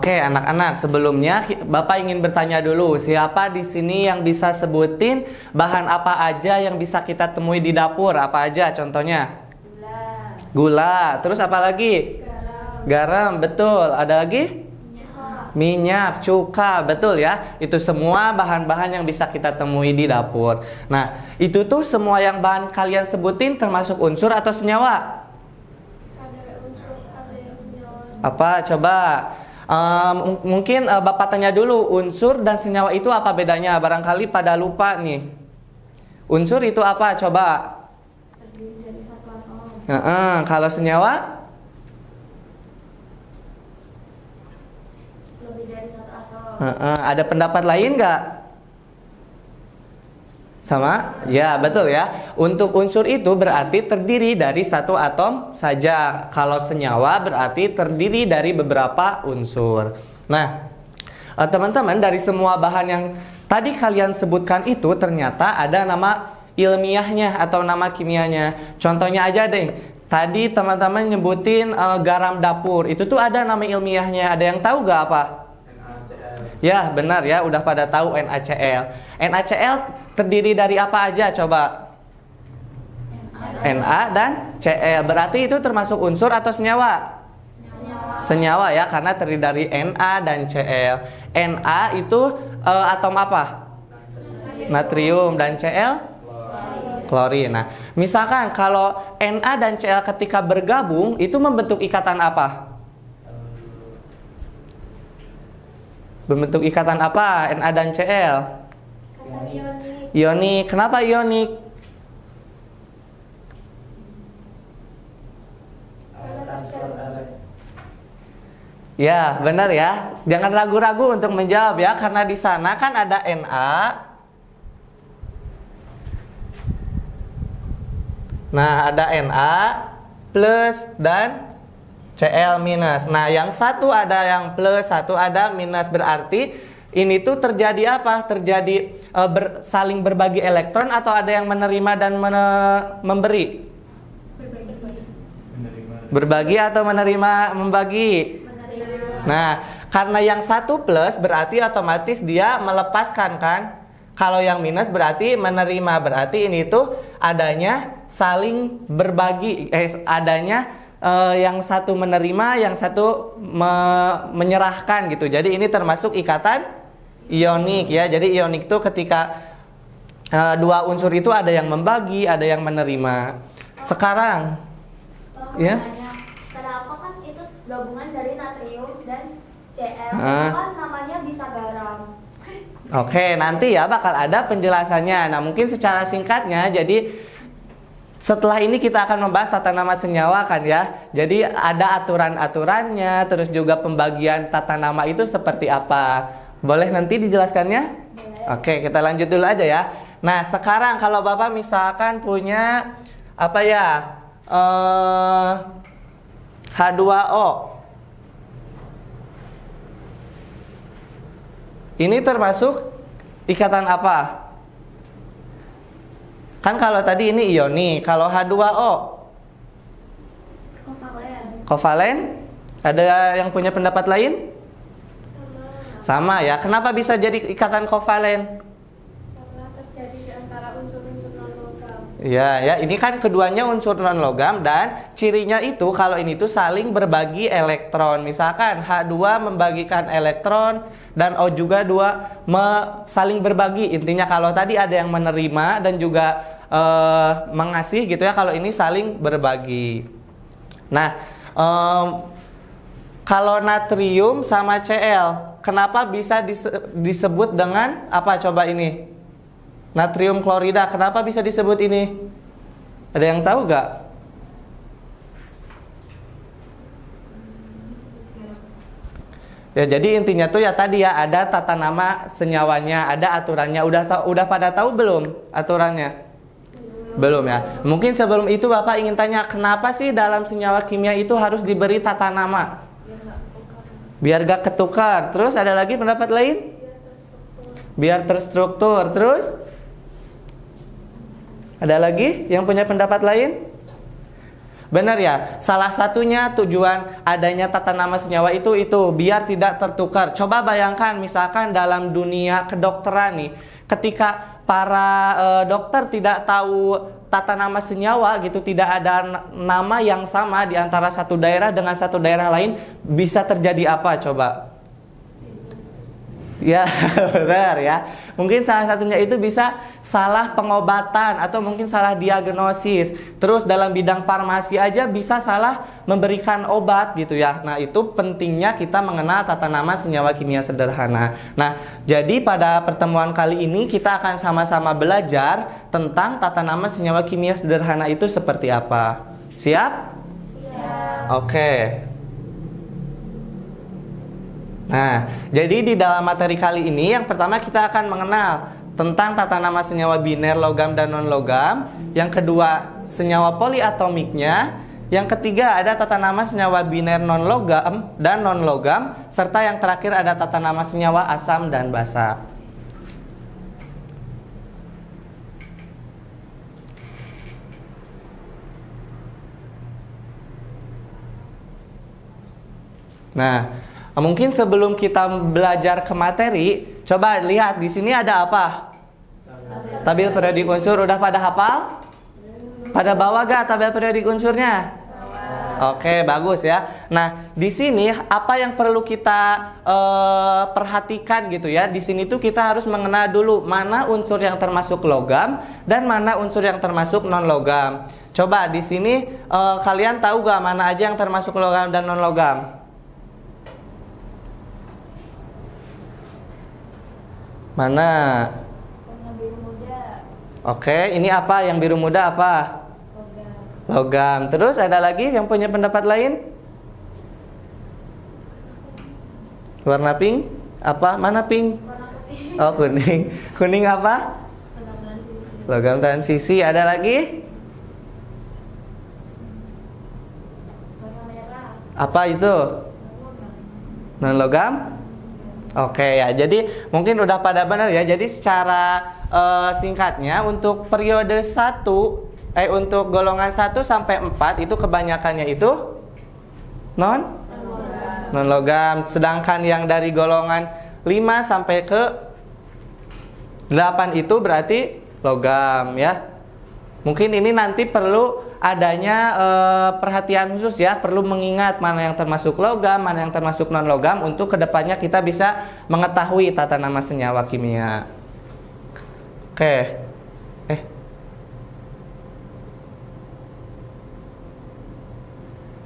Oke, anak-anak, sebelumnya Bapak ingin bertanya dulu, siapa di sini yang bisa sebutin bahan apa aja yang bisa kita temui di dapur? Apa aja contohnya? Gula. Terus apa lagi? Garam, betul. Ada lagi? Minyak, cuka, betul ya. Itu semua bahan-bahan yang bisa kita temui di dapur. Nah, itu tuh semua yang bahan kalian sebutin termasuk unsur atau senyawa? Apa? Coba. Mungkin Bapak tanya dulu, unsur dan senyawa itu apa bedanya? Barangkali pada lupa nih. Unsur itu apa? Coba. Kalau senyawa? Lebih dari satu atom. Ada pendapat lain nggak? Sama? Ya, betul ya. Untuk unsur itu berarti terdiri dari satu atom saja. Kalau senyawa berarti terdiri dari beberapa unsur. Nah, teman-teman, dari semua bahan yang tadi kalian sebutkan itu ternyata ada nama ilmiahnya atau nama kimianya. Contohnya aja deh. Tadi teman-teman nyebutin garam dapur. Itu tuh ada nama ilmiahnya. Ada yang tahu gak apa? Ya, benar ya, udah pada tahu NaCl. NaCl terdiri dari apa aja coba? Na dan Cl. Berarti itu termasuk unsur atau senyawa? Senyawa ya, karena terdiri dari Na dan Cl. Na itu atom apa? Natrium. Dan Cl? Klorin. Nah, misalkan kalau Na dan Cl ketika bergabung itu membentuk ikatan apa? Berbentuk ikatan apa? Na dan Cl? Ionik. Kenapa ionik? Ya, benar ya. Jangan ragu-ragu untuk menjawab ya, karena di sana kan ada Na. Nah, ada Na plus dan Cl minus. Nah, yang satu ada yang plus, satu ada minus. Berarti ini tuh terjadi apa? Terjadi saling berbagi elektron atau ada yang menerima dan memberi? Berbagi atau menerima membagi? Nah, karena yang satu plus berarti otomatis dia melepaskan kan? Kalau yang minus berarti menerima. Berarti ini tuh adanya saling berbagi, adanya yang satu menerima, yang satu menyerahkan gitu. Jadi ini termasuk ikatan ionik ya. Jadi ionik itu ketika dua unsur itu ada yang membagi, ada yang menerima. Sekarang, ya. Kenapa kan itu gabungan dari natrium dan Cl? Kan namanya bisa garam. Oke, nanti ya bakal ada penjelasannya. Nah, mungkin secara singkatnya, jadi setelah ini kita akan membahas tata nama senyawa kan ya. Jadi ada aturan-aturannya, terus juga pembagian tata nama itu seperti apa. Boleh nanti dijelaskannya? Boleh. Oke, kita lanjut dulu aja ya. Nah, sekarang kalau Bapak misalkan punya apa ya? H2O. Ini termasuk ikatan apa? Kan kalau tadi ini ionik, kalau H2O kovalen. Ada yang punya pendapat lain? Sama ya. Kenapa bisa jadi ikatan kovalen? Karena terjadi di antara unsur-unsur non-logam. Ya, ini kan keduanya unsur non-logam dan cirinya itu kalau ini tuh saling berbagi elektron. Misalkan H2 membagikan elektron dan O juga saling berbagi. Intinya kalau tadi ada yang menerima dan juga mengasih gitu ya, kalau ini saling berbagi. Nah, kalau natrium sama Cl, kenapa bisa disebut dengan apa coba ini? Natrium klorida, kenapa bisa disebut ini? Ada yang tahu gak? Ya, jadi intinya tuh ya tadi ya ada tata nama senyawanya, ada aturannya. Udah pada tahu belum aturannya? Belum ya. Mungkin sebelum itu Bapak ingin tanya, kenapa sih dalam senyawa kimia itu harus diberi tata nama? Biar gak ketukar. Terus ada lagi pendapat lain? Biar terstruktur. Terus? Ada lagi yang punya pendapat lain? Benar ya? Salah satunya tujuan adanya tata nama senyawa itu biar tidak tertukar. Coba bayangkan misalkan dalam dunia kedokteran nih, ketika para dokter tidak tahu tata nama senyawa gitu, tidak ada nama yang sama di antara satu daerah dengan satu daerah lain, bisa terjadi apa coba? Ya, benar ya. Mungkin salah satunya itu bisa salah pengobatan atau mungkin salah diagnosis. Terus dalam bidang farmasi aja bisa salah memberikan obat gitu ya. Nah, itu pentingnya kita mengenal tata nama senyawa kimia sederhana. Nah, jadi pada pertemuan kali ini kita akan sama-sama belajar tentang tata nama senyawa kimia sederhana itu seperti apa. Siap? Siap. Oke. Nah, jadi di dalam materi kali ini yang pertama kita akan mengenal tentang tata nama senyawa biner, logam dan non-logam. Yang kedua, senyawa poliatomiknya. Yang ketiga ada tata nama senyawa biner non-logam dan non-logam. Serta yang terakhir ada tata nama senyawa asam dan basa. Nah, mungkin sebelum kita belajar ke materi, coba lihat di sini ada apa? Tabel periodik unsur. Udah pada hafal? Pada bawah gak tabel periodik unsurnya? Oke, bagus ya. Nah, di sini apa yang perlu kita perhatikan gitu ya? Di sini tuh kita harus mengenal dulu mana unsur yang termasuk logam dan mana unsur yang termasuk non logam. Coba di sini kalian tahu gak mana aja yang termasuk logam dan non logam? Mana? Warna biru muda. Oke, ini apa? Yang biru muda apa? Logam. Terus ada lagi yang punya pendapat lain? Warna pink? Apa? Mana pink? Warna putih. Oh, kuning. Kuning apa? Logam transisi. Logam transisi. Ada lagi? Warna merah. Apa itu? Non logam? Oke ya, jadi mungkin udah pada benar ya. Jadi secara singkatnya untuk periode 1 untuk golongan 1 sampai 4 itu kebanyakannya itu non logam. Sedangkan yang dari golongan 5 sampai ke 8 itu berarti logam ya. Mungkin ini nanti perlu adanya perhatian khusus ya, perlu mengingat mana yang termasuk logam, mana yang termasuk non logam untuk kedepannya kita bisa mengetahui tata nama senyawa kimia. Oke,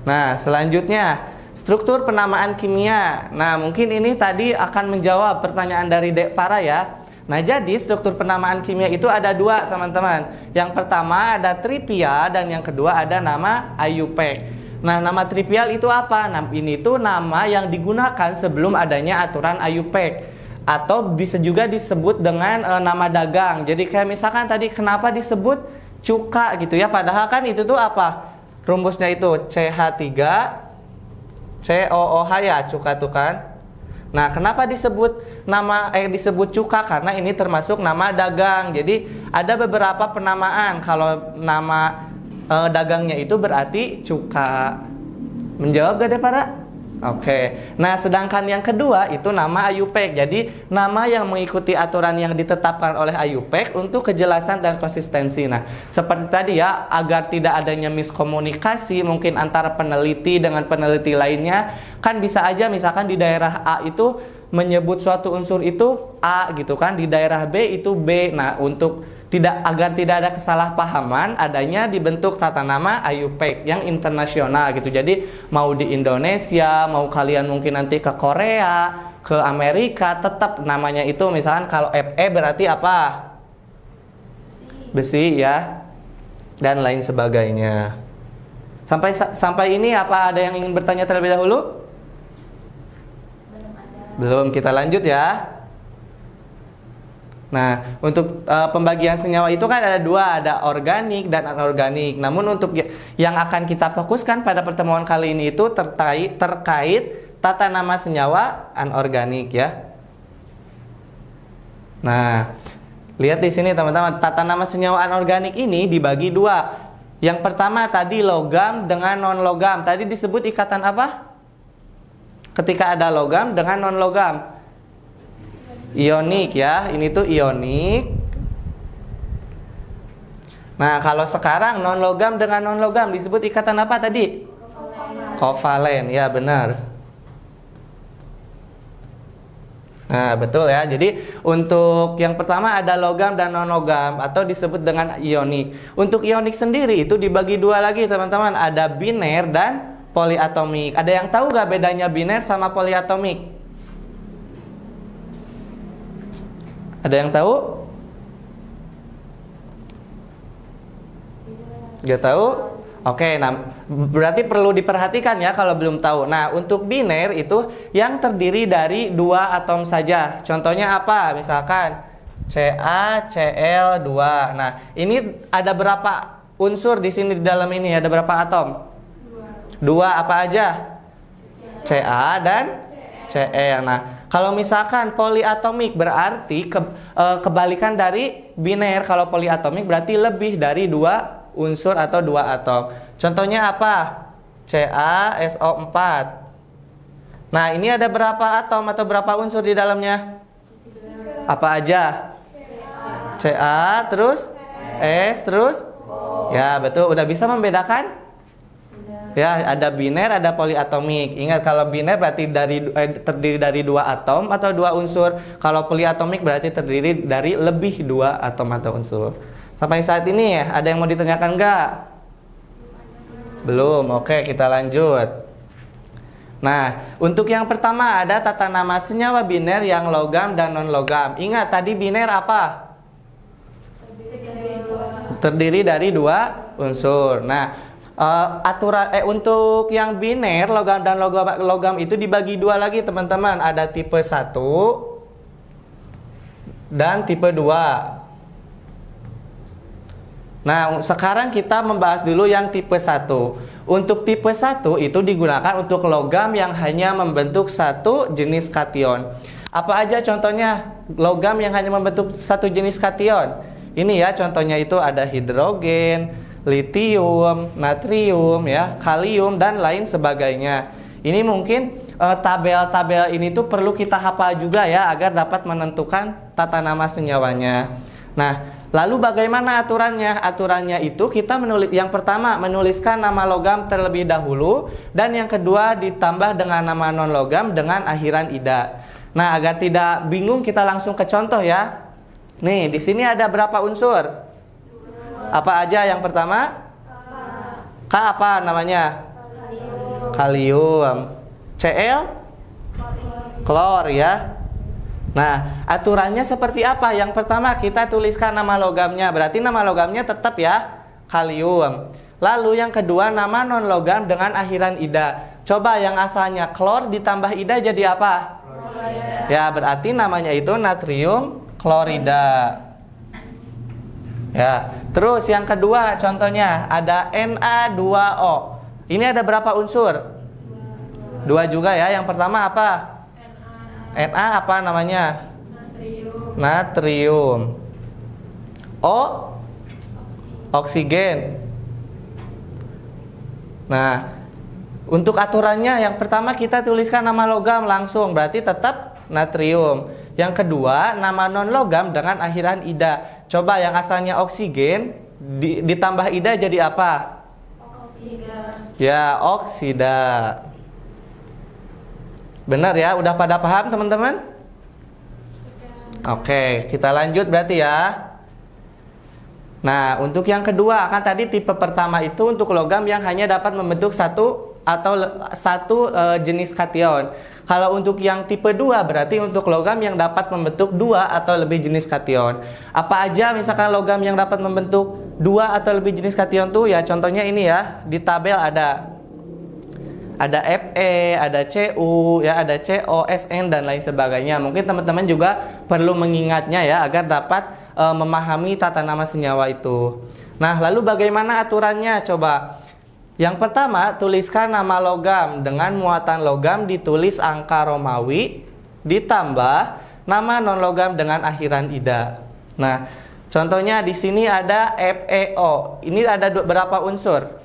Nah, selanjutnya struktur penamaan kimia. Nah, mungkin ini tadi akan menjawab pertanyaan dari Dek Para ya. Nah, jadi struktur penamaan kimia itu ada dua, teman-teman. Yang pertama ada trivial dan yang kedua ada nama IUPAC. Nah, nama trivial itu apa? Nah, ini tuh nama yang digunakan sebelum adanya aturan IUPAC atau bisa juga disebut dengan nama dagang. Jadi kayak misalkan tadi kenapa disebut cuka gitu ya? Padahal kan itu tuh apa? Rumusnya itu CH3 COOH ya, cuka tuh kan. Nah, kenapa disebut disebut cuka? Karena ini termasuk nama dagang. Jadi ada beberapa penamaan. Kalau nama dagangnya itu berarti cuka. Menjawab gak deh para? Oke. Nah, sedangkan yang kedua itu nama IUPAC. Jadi nama yang mengikuti aturan yang ditetapkan oleh IUPAC untuk kejelasan dan konsistensi. Nah, seperti tadi ya, agar tidak adanya miskomunikasi mungkin antara peneliti dengan peneliti lainnya, kan bisa aja misalkan di daerah A itu menyebut suatu unsur itu A gitu kan, di daerah B itu B. Nah, agar tidak ada kesalahpahaman, adanya dibentuk tata nama IUPAC yang internasional gitu. Jadi mau di Indonesia, mau kalian mungkin nanti ke Korea, ke Amerika, tetap namanya itu misalkan kalau Fe berarti apa? Besi ya, dan lain sebagainya. Sampai ini apa ada yang ingin bertanya terlebih dahulu? Belum, kita lanjut ya. Nah, untuk pembagian senyawa itu kan ada dua, ada organik dan anorganik. Namun untuk yang akan kita fokuskan pada pertemuan kali ini itu terkait tata nama senyawa anorganik ya. Nah, lihat di sini teman-teman, tata nama senyawa anorganik ini dibagi dua. Yang pertama tadi logam dengan non logam. Tadi disebut ikatan apa? Ketika ada logam dengan non logam. Ionik ya, ini tuh ionik. Nah, kalau sekarang non logam dengan non logam disebut ikatan apa tadi? Kovalen, ya benar. Nah, betul ya. Jadi untuk yang pertama ada logam dan non logam atau disebut dengan ionik. Untuk ionik sendiri itu dibagi dua lagi, teman-teman. Ada biner dan poliatomik. Ada yang tahu gak bedanya biner sama poliatomik? Ada yang tahu? Gak tahu? Oke, nah berarti perlu diperhatikan ya kalau belum tahu. Nah, untuk biner itu yang terdiri dari dua atom saja. Contohnya apa? Misalkan CaCl2. Nah, ini ada berapa unsur di sini di dalam ini? Ada berapa atom? Dua apa aja? Ca dan Cl. Nah, kalau misalkan poliatomik berarti kebalikan dari biner. Kalau poliatomik berarti lebih dari dua unsur atau dua atom. Contohnya apa? CaSO4. Nah, ini ada berapa atom atau berapa unsur di dalamnya? Apa aja? Ca, terus S, terus ya, betul. Udah bisa membedakan? Ya, ada biner, ada poliatomik. Ingat, kalau biner berarti terdiri dari dua atom atau dua unsur. Kalau poliatomik berarti terdiri dari lebih dua atom atau unsur. Sampai saat ini ya, ada yang mau ditanyakan nggak? Belum. Oke, kita lanjut. Nah, untuk yang pertama ada tata nama senyawa biner yang logam dan non logam. Ingat, tadi biner apa? Terdiri dari dua unsur. Nah, untuk yang biner logam dan logam itu dibagi dua lagi, teman-teman. Ada tipe 1 dan tipe 2. Nah, sekarang kita membahas dulu yang tipe 1. Untuk tipe 1 itu digunakan untuk logam yang hanya membentuk satu jenis kation. Apa aja contohnya logam yang hanya membentuk satu jenis kation? Ini ya, contohnya itu ada hidrogen, litium, natrium, ya, kalium, dan lain sebagainya. Ini mungkin tabel-tabel ini tuh perlu kita hafal juga ya, agar dapat menentukan tata nama senyawanya. Nah, lalu bagaimana aturannya? Aturannya itu kita yang pertama menuliskan nama logam terlebih dahulu, dan yang kedua ditambah dengan nama non logam dengan akhiran ida. Nah, agar tidak bingung kita langsung ke contoh ya. Nih, di sini ada berapa unsur? Apa aja yang pertama? K apa namanya? Kalium. Cl? Klor ya. Nah, aturannya seperti apa? Yang pertama kita tuliskan nama logamnya. Berarti nama logamnya tetap ya kalium. Lalu yang kedua nama non logam dengan akhiran ida. Coba yang asalnya klor ditambah ida jadi apa? Klorida. Ya, berarti namanya itu natrium klorida. Ya, terus yang kedua contohnya ada Na2O. Ini ada berapa unsur? Dua juga ya. Yang pertama apa? Na apa namanya? Natrium. O? Oksigen. Nah, untuk aturannya yang pertama kita tuliskan nama logam langsung, berarti tetap natrium. Yang kedua, nama non logam dengan akhiran ida. Coba yang asalnya oksigen ditambah ida jadi apa? Oksida. Ya, oksida. Benar ya? Udah pada paham teman-teman? Oke, kita lanjut berarti ya. Nah, untuk yang kedua, kan tadi tipe pertama itu untuk logam yang hanya dapat membentuk satu jenis kation. Kalau untuk yang tipe 2 berarti untuk logam yang dapat membentuk dua atau lebih jenis kation. Apa aja misalkan logam yang dapat membentuk dua atau lebih jenis kation tuh ya, contohnya ini ya, di tabel ada Fe, ada Cu, ya, ada Co, Sn, dan lain sebagainya. Mungkin teman-teman juga perlu mengingatnya ya, agar dapat memahami tata nama senyawa itu. Nah, lalu bagaimana aturannya? Coba. Yang pertama, tuliskan nama logam dengan muatan logam ditulis angka Romawi, ditambah nama non logam dengan akhiran ida. Nah, Contohnya di sini ada FeO. Ini ada berapa unsur?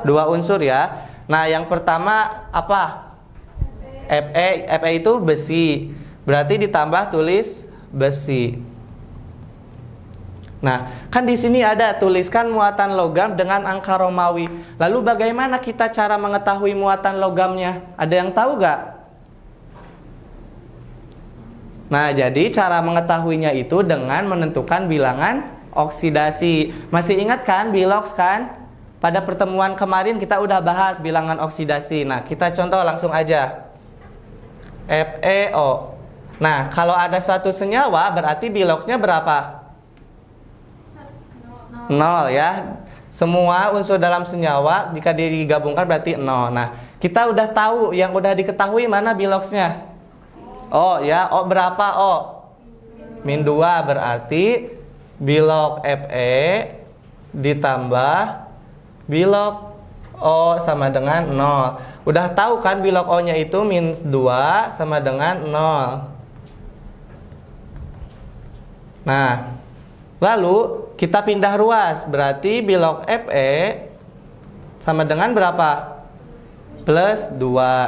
Dua unsur ya. Nah, yang pertama apa? Fe itu besi. Berarti ditambah tulis besi. Nah, kan di sini ada tuliskan muatan logam dengan angka Romawi. Lalu bagaimana kita cara mengetahui muatan logamnya? Ada yang tahu gak? Nah, jadi cara mengetahuinya itu dengan menentukan bilangan oksidasi. Masih ingat kan bilox kan? Pada pertemuan kemarin kita udah bahas bilangan oksidasi. Nah, kita contoh langsung aja. FeO. Nah, kalau ada suatu senyawa berarti biloxnya berapa? 0 ya. Semua unsur dalam senyawa jika digabungkan berarti 0. Nah, kita udah tahu, yang udah diketahui mana biloxnya? O ya, O berapa O? -2 berarti bilox Fe ditambah bilox O sama dengan 0. Udah tahu kan bilox O nya itu -2 sama dengan 0. Nah, lalu kita pindah ruas, berarti bilox Fe sama dengan berapa? +2.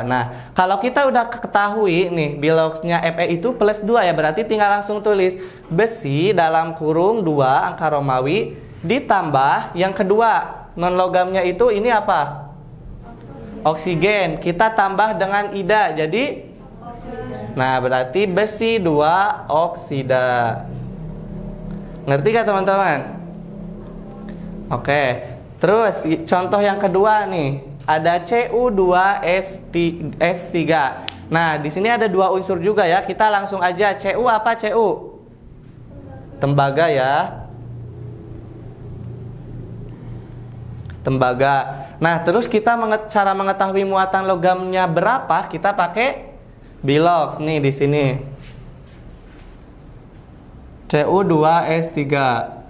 Nah, kalau kita udah ketahui nih biloxnya Fe itu +2 ya, berarti tinggal langsung tulis besi dalam kurung 2 angka Romawi ditambah yang kedua non logamnya itu ini apa? Oksigen. Kita tambah dengan ida jadi nah, berarti besi 2 oksida. Ngerti gak teman-teman? Oke. Terus contoh yang kedua nih. Ada Cu2S3. Nah, di sini ada dua unsur juga ya. Kita langsung aja. Cu apa Cu? Tembaga ya. Tembaga. Nah, terus kita cara mengetahui muatan logamnya berapa? Kita pakai bilox nih di sini. Cu2S3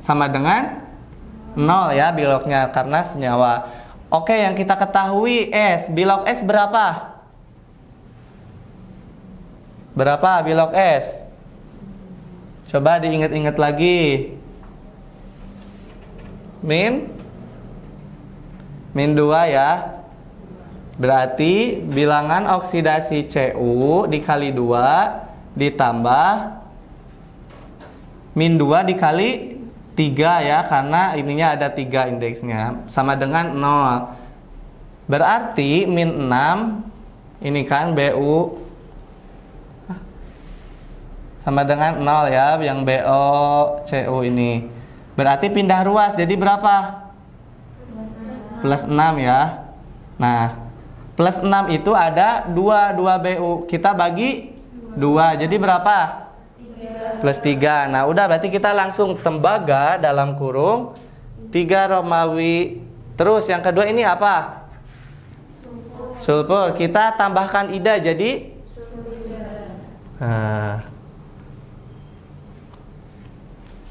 sama dengan 0 ya biloxnya karena senyawa. Oke, yang kita ketahui S. Bilox S berapa? Berapa bilox S? Coba diingat-ingat lagi. -2 ya. Berarti bilangan oksidasi Cu dikali 2 ditambah -2 dikali 3 ya, karena ininya ada 3 indeksnya sama dengan 0. Berarti -6 ini kan Bu sama dengan 0 ya, yang BO Cu ini. Berarti pindah ruas jadi berapa? +6 ya. Nah, +6 itu ada 2 Bu. Kita bagi 2 jadi berapa? +3. Nah, udah berarti kita langsung tembaga dalam kurung 3 Romawi. Terus yang kedua ini apa? Sulfur. Kita tambahkan ida jadi nah,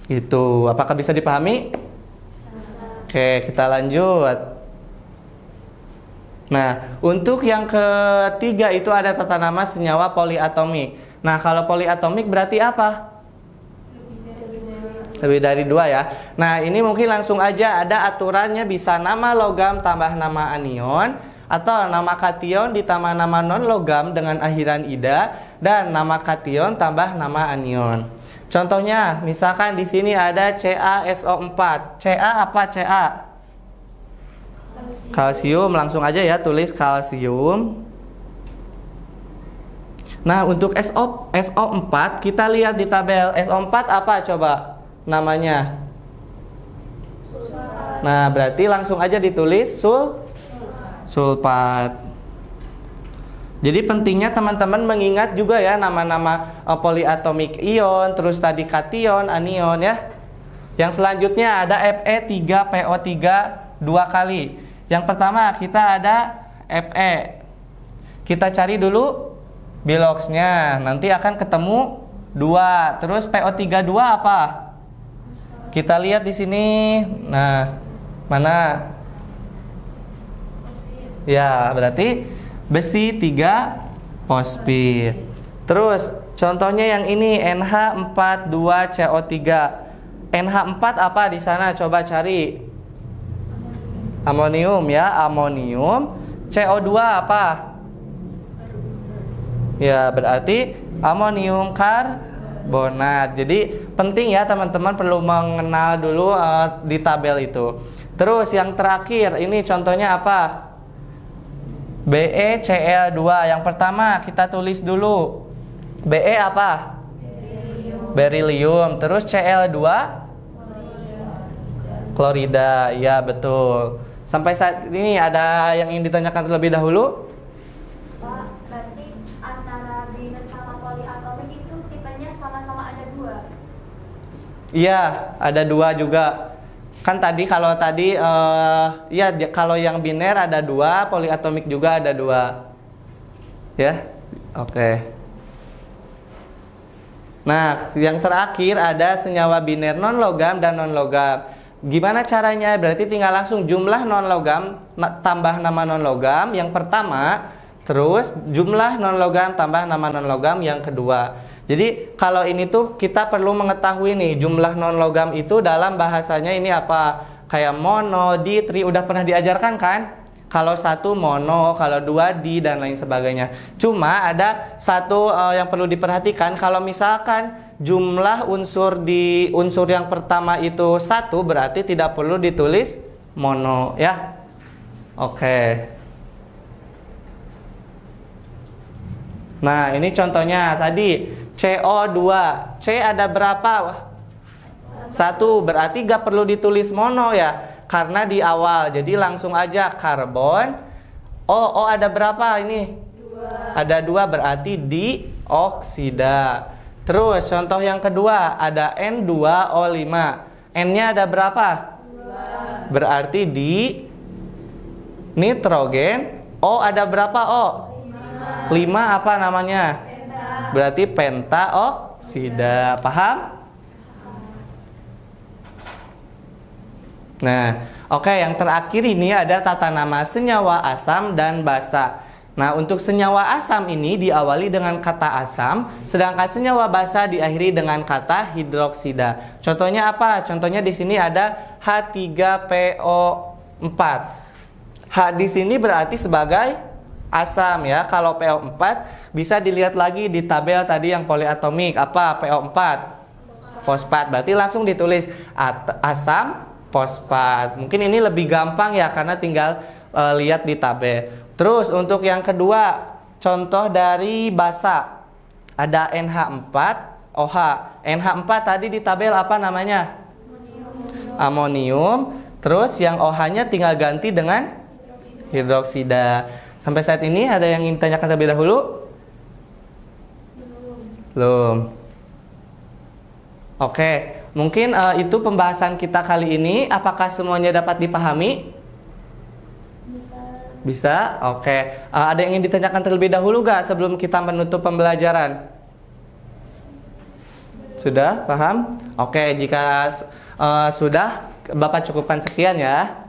itu. Apakah bisa dipahami? Oke, kita lanjut. Nah, untuk yang ketiga itu ada tata nama senyawa poliatomik. Nah, kalau poliatomik berarti apa? Lebih dari 2 ya. Nah, ini mungkin langsung aja ada aturannya, bisa nama logam tambah nama anion, atau nama kation ditambah nama non logam dengan akhiran ida, dan nama kation tambah nama anion. Contohnya, misalkan di sini ada CaSO4. Ca apa Ca? Kalsium. Langsung aja ya tulis kalsium. Nah, untuk SO4 kita lihat di tabel. SO4 apa coba namanya? Nah, berarti langsung aja ditulis sulfat. Jadi pentingnya teman-teman mengingat juga ya nama-nama poliatomik ion, terus tadi kation, anion ya. Yang selanjutnya ada Fe3PO3 2 kali. Yang pertama kita ada Fe. Kita cari dulu biloxnya, nanti akan ketemu 2. Terus PO32 apa? Kita lihat di sini. Nah, mana? Ya, berarti besi 3 fosfid. Terus contohnya yang ini NH42CO3. NH4 apa di sana? Coba cari. Amonium ya, amonium. CO2 apa? Ya, berarti amonium karbonat. Jadi penting ya teman-teman perlu mengenal dulu di tabel itu. Terus yang terakhir, ini contohnya apa? BeCl2. Yang pertama kita tulis dulu. Be apa? Berilium. Terus Cl2 klorida. Ya, betul. Sampai saat ini ada yang ingin ditanyakan terlebih dahulu? Pak, berarti antara biner sama poliatomik itu tipenya sama-sama ada 2. Iya, ada 2 juga. Kan tadi kalau tadi ya kalau yang biner ada 2, poliatomik juga ada 2. Ya. Oke. Nah, yang terakhir ada senyawa biner non-logam dan non-logam. Gimana caranya? Berarti tinggal langsung jumlah non-logam tambah nama non-logam yang pertama, terus jumlah non-logam tambah nama non-logam yang kedua. Jadi kalau ini tuh kita perlu mengetahui nih jumlah non-logam itu dalam bahasanya ini apa? Kayak mono, di, tri, udah pernah diajarkan kan? Kalau satu mono, kalau dua di, dan lain sebagainya. Cuma ada satu yang perlu diperhatikan. Kalau misalkan jumlah unsur di unsur yang pertama itu 1, berarti tidak perlu ditulis mono ya. Oke. Nah, ini contohnya tadi CO2. C ada berapa? 1, berarti gak perlu ditulis mono ya. Karena di awal, jadi langsung aja karbon. O ada berapa ini? 2. Ada 2, berarti dioksida. Terus contoh yang kedua ada N2O5. N-nya ada berapa? 2. Berarti di nitrogen. O ada berapa O? 5. 5 apa namanya? Penta. Berarti pentaoksida. Paham? Nah, oke, yang terakhir ini ada tata nama senyawa asam dan basa. Nah, untuk senyawa asam ini diawali dengan kata asam, sedangkan senyawa basa diakhiri dengan kata hidroksida. Contohnya apa? Contohnya di sini ada H3PO4. H di sini berarti sebagai asam ya. Kalau PO4 bisa dilihat lagi di tabel tadi yang poliatomik. Apa PO4? Fosfat. Berarti langsung ditulis asam fosfat. Mungkin ini lebih gampang ya karena tinggal lihat di tabel. Terus untuk yang kedua, contoh dari basa. Ada NH4OH. NH4 tadi di tabel apa namanya? Amonium. Terus yang OH-nya tinggal ganti dengan hidroksida. Sampai saat ini ada yang ingin ditanyakan terlebih dahulu? Belum. Oke. Mungkin itu pembahasan kita kali ini. Apakah semuanya dapat dipahami? Bisa? Oke. Ada yang ingin ditanyakan terlebih dahulu gak sebelum kita menutup pembelajaran? Sudah? Paham? Oke, jika sudah, Bapak cukupkan sekian ya.